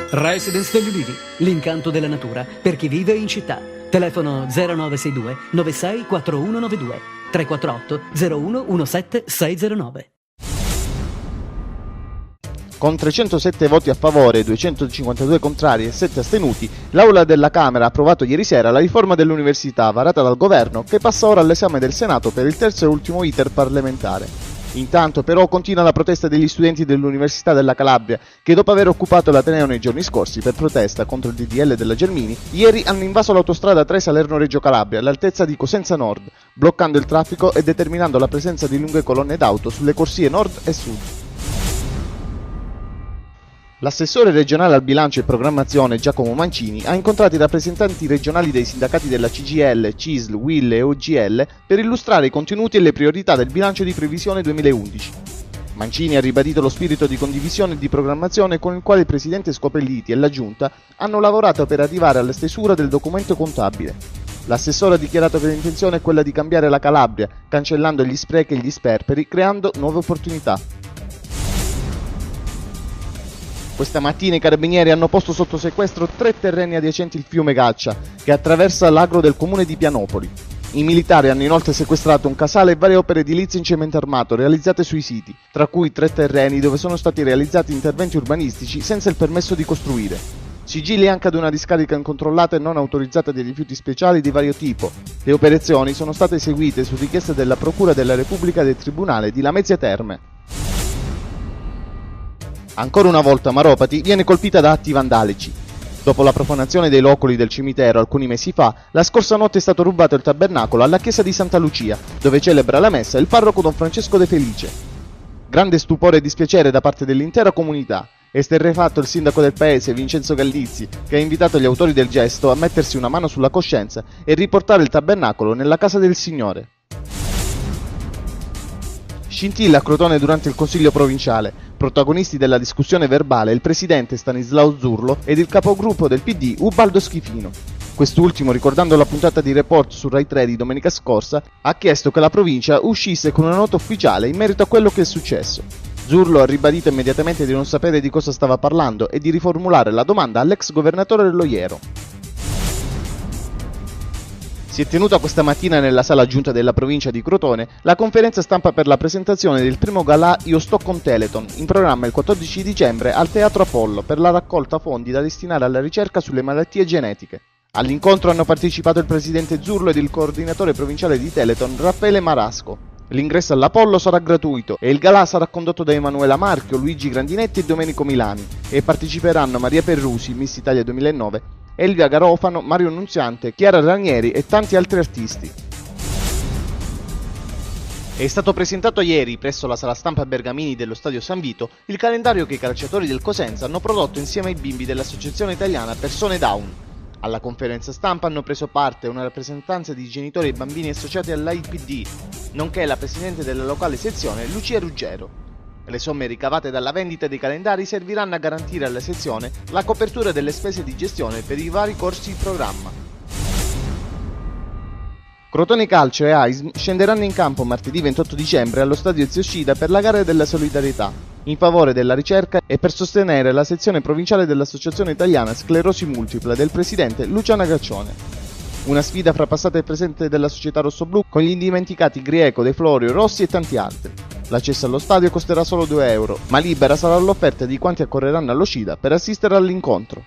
Residence degli Ulivi, l'incanto della natura per chi vive in città. Telefono 0962 96 4192 348 01 17 609. Con 307 voti a favore, 252 contrari e 7 astenuti, l'Aula della Camera ha approvato ieri sera la riforma dell'università varata dal Governo, che passa ora all'esame del Senato per il terzo e ultimo iter parlamentare. Intanto però continua la protesta degli studenti dell'Università della Calabria, che dopo aver occupato l'Ateneo nei giorni scorsi per protesta contro il DDL della Gelmini, ieri hanno invaso l'autostrada 3 Salerno-Reggio Calabria all'altezza di Cosenza Nord, bloccando il traffico e determinando la presenza di lunghe colonne d'auto sulle corsie nord e sud. L'assessore regionale al bilancio e programmazione Giacomo Mancini ha incontrato i rappresentanti regionali dei sindacati della CGIL, CISL, UIL e OGL per illustrare i contenuti e le priorità del bilancio di previsione 2011. Mancini ha ribadito lo spirito di condivisione e di programmazione con il quale il presidente Scopelliti e la Giunta hanno lavorato per arrivare alla stesura del documento contabile. L'assessore ha dichiarato che l'intenzione è quella di cambiare la Calabria, cancellando gli sprechi e gli sperperi, creando nuove opportunità. Questa mattina i carabinieri hanno posto sotto sequestro 3 terreni adiacenti il fiume Gaccia, che attraversa l'agro del comune di Pianopoli. I militari hanno inoltre sequestrato un casale e varie opere edilizie in cemento armato realizzate sui siti, tra cui 3 terreni dove sono stati realizzati interventi urbanistici senza il permesso di costruire. Sigilli anche ad una discarica incontrollata e non autorizzata di rifiuti speciali di vario tipo. Le operazioni sono state eseguite su richiesta della Procura della Repubblica e del Tribunale di Lamezia Terme. Ancora una volta Maropati viene colpita da atti vandalici. Dopo la profanazione dei loculi del cimitero alcuni mesi fa, la scorsa notte è stato rubato il tabernacolo alla chiesa di Santa Lucia, dove celebra la messa il parroco Don Francesco De Felice. Grande stupore e dispiacere da parte dell'intera comunità. Esterrefatto il sindaco del paese, Vincenzo Gallizzi, che ha invitato gli autori del gesto a mettersi una mano sulla coscienza e riportare il tabernacolo nella casa del Signore. Scintilla a Crotone durante il Consiglio provinciale. Protagonisti della discussione verbale il presidente Stanislao Zurlo ed il capogruppo del PD Ubaldo Schifino. Quest'ultimo, ricordando la puntata di Report su Rai 3 di domenica scorsa, ha chiesto che la provincia uscisse con una nota ufficiale in merito a quello che è successo. Zurlo ha ribadito immediatamente di non sapere di cosa stava parlando e di riformulare la domanda all'ex governatore Loiero. Si è tenuta questa mattina nella sala giunta della provincia di Crotone la conferenza stampa per la presentazione del primo galà Io sto con Teleton, in programma il 14 dicembre al Teatro Apollo per la raccolta fondi da destinare alla ricerca sulle malattie genetiche. All'incontro hanno partecipato il presidente Zurlo ed il coordinatore provinciale di Teleton Raffaele Marasco. L'ingresso all'Apollo sarà gratuito e il galà sarà condotto da Emanuela Marchio, Luigi Grandinetti e Domenico Milani e parteciperanno Maria Perrusi, Miss Italia 2009, Elvia Garofano, Mario Nunziante, Chiara Ranieri e tanti altri artisti. È stato presentato ieri, presso la sala stampa Bergamini dello Stadio San Vito, il calendario che i calciatori del Cosenza hanno prodotto insieme ai bimbi dell'Associazione Italiana Persone Down. Alla conferenza stampa hanno preso parte una rappresentanza di genitori e bambini associati all'AIPD, nonché la presidente della locale sezione Lucia Ruggero. Le somme ricavate dalla vendita dei calendari serviranno a garantire alla sezione la copertura delle spese di gestione per i vari corsi in programma. Crotone Calcio e AISM scenderanno in campo martedì 28 dicembre allo stadio Zio Scida per la gara della solidarietà, in favore della ricerca e per sostenere la sezione provinciale dell'Associazione Italiana Sclerosi Multipla del presidente Luciano Agaccione. Una sfida fra passato e presente della società rossoblù con gli indimenticati Grieco, De Florio, Rossi e tanti altri. L'accesso allo stadio costerà solo €2, ma libera sarà l'offerta di quanti accorreranno allo Scida per assistere all'incontro.